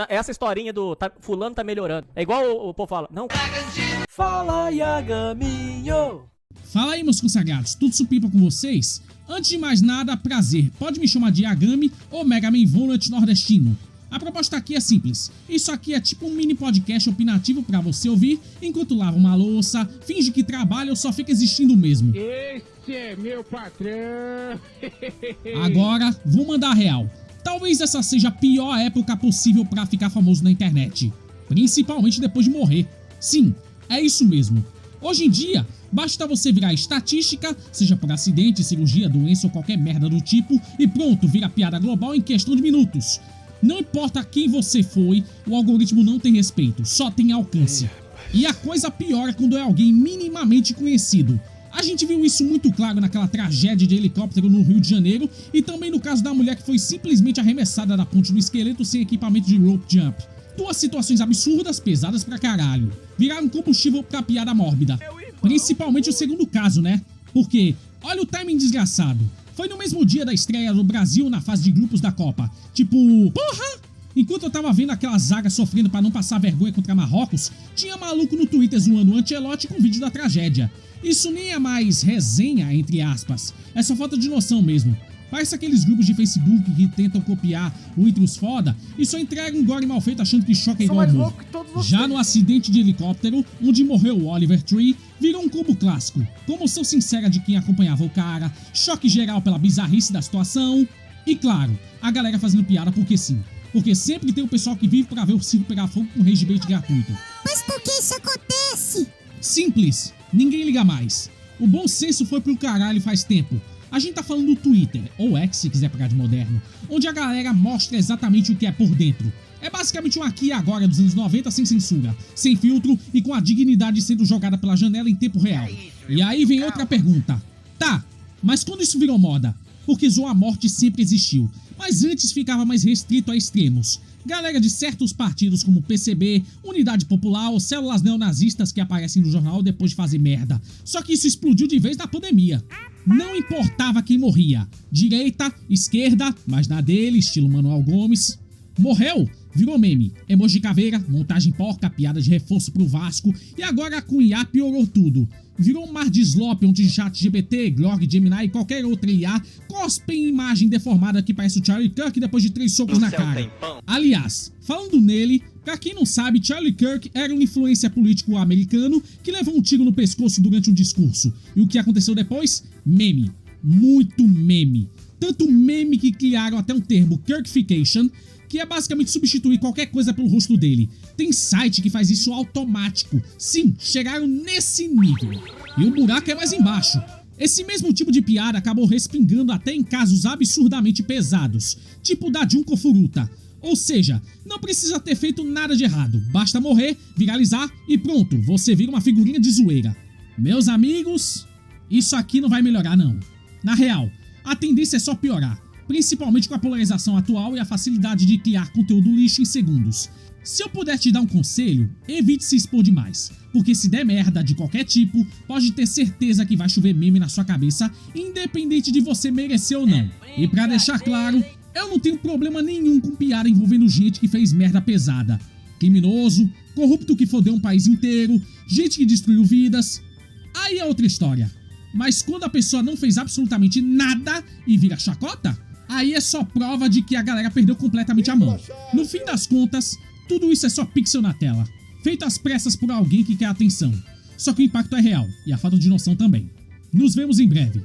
Essa historinha do fulano tá melhorando. É igual o povo fala. Não. Fala, Yagaminho. Fala aí, meus consagrados. Tudo supipa com vocês? Antes de mais nada, prazer. Pode me chamar de Yagami ou Mega Man Volante nordestino. A proposta aqui é simples. Isso aqui é tipo um mini podcast opinativo pra você ouvir enquanto lava uma louça, finge que trabalha ou só fica existindo mesmo. Esse é meu patrão. Agora, vou mandar a real. Talvez essa seja a pior época possível pra ficar famoso na internet. Principalmente depois de morrer. Sim, é isso mesmo. Hoje em dia, basta você virar estatística, seja por acidente, cirurgia, doença ou qualquer merda do tipo, e pronto, vira piada global em questão de minutos. Não importa quem você foi, o algoritmo não tem respeito, só tem alcance. E a coisa piora quando é alguém minimamente conhecido. A gente viu isso muito claro naquela tragédia de helicóptero no Rio de Janeiro e também no caso da mulher que foi simplesmente arremessada da ponte do esqueleto sem equipamento de rope jump. Duas situações absurdas, pesadas pra caralho. Viraram combustível pra piada mórbida. Principalmente o segundo caso, né? Porque, olha o timing desgraçado. Foi no mesmo dia da estreia do Brasil na fase de grupos da Copa. Tipo, porra! Enquanto eu tava vendo aquela zaga sofrendo pra não passar vergonha contra Marrocos, tinha maluco no Twitter zoando o Ancelotti com vídeo da tragédia. Isso nem é mais resenha, entre aspas. É só falta de noção mesmo. Parece aqueles grupos de Facebook que tentam copiar o Itros foda e só entregam um gore mal feito achando que choca igual amor. Já no acidente de helicóptero, onde morreu o Oliver Tree, virou um combo clássico. Comoção sincera de quem acompanhava o cara, choque geral pela bizarrice da situação e, claro, a galera fazendo piada porque sim. Porque sempre tem o pessoal que vive pra ver o circo pegar fogo com rage bait gratuito. Mas por que isso acontece? Simples, ninguém liga mais. O bom senso foi pro caralho faz tempo. A gente tá falando do Twitter, ou X se quiser pegar de moderno, onde a galera mostra exatamente o que é por dentro. É basicamente um aqui e agora dos anos 90 sem censura, sem filtro e com a dignidade sendo jogada pela janela em tempo real. E aí vem outra pergunta. Tá, mas quando isso virou moda? Porque zoar a morte sempre existiu, mas antes ficava mais restrito a extremos. Galera de certos partidos como PCB, Unidade Popular ou células neonazistas que aparecem no jornal depois de fazer merda. Só que isso explodiu de vez na pandemia. Não importava quem morria, direita, esquerda, mas na dele, estilo Manuel Gomes. Morreu, virou meme, emoji de caveira, montagem porca, piada de reforço pro Vasco e agora com IA piorou tudo. Virou um mar de slop onde ChatGPT, Grok, Gemini e qualquer outra IA cospem imagem deformada que parece o Charlie Kirk depois de 3 socos na cara. Aliás, falando nele, pra quem não sabe, Charlie Kirk era um influencer político americano que levou um tiro no pescoço durante um discurso. E o que aconteceu depois? Meme. Muito meme. Tanto meme que criaram até um termo Kirkification, que é basicamente substituir qualquer coisa pelo rosto dele. Tem site que faz isso automático. Sim, chegaram nesse nível. E o buraco é mais embaixo. Esse mesmo tipo de piada acabou respingando até em casos absurdamente pesados, tipo o da Junko Furuta. Ou seja, não precisa ter feito nada de errado, basta morrer, viralizar e pronto, você vira uma figurinha de zoeira. Meus amigos, isso aqui não vai melhorar não. Na real, a tendência é só piorar. Principalmente com a polarização atual e a facilidade de criar conteúdo lixo em segundos. Se eu puder te dar um conselho, evite se expor demais, porque se der merda de qualquer tipo, pode ter certeza que vai chover meme na sua cabeça, independente de você merecer ou não. E pra deixar claro, eu não tenho problema nenhum com piada envolvendo gente que fez merda pesada. Criminoso, corrupto que fodeu um país inteiro, gente que destruiu vidas, aí é outra história. Mas quando a pessoa não fez absolutamente nada e vira chacota, aí é só prova de que a galera perdeu completamente a mão. No fim das contas, tudo isso é só pixel na tela, feito às pressas por alguém que quer atenção. Só que o impacto é real, e a falta de noção também. Nos vemos em breve.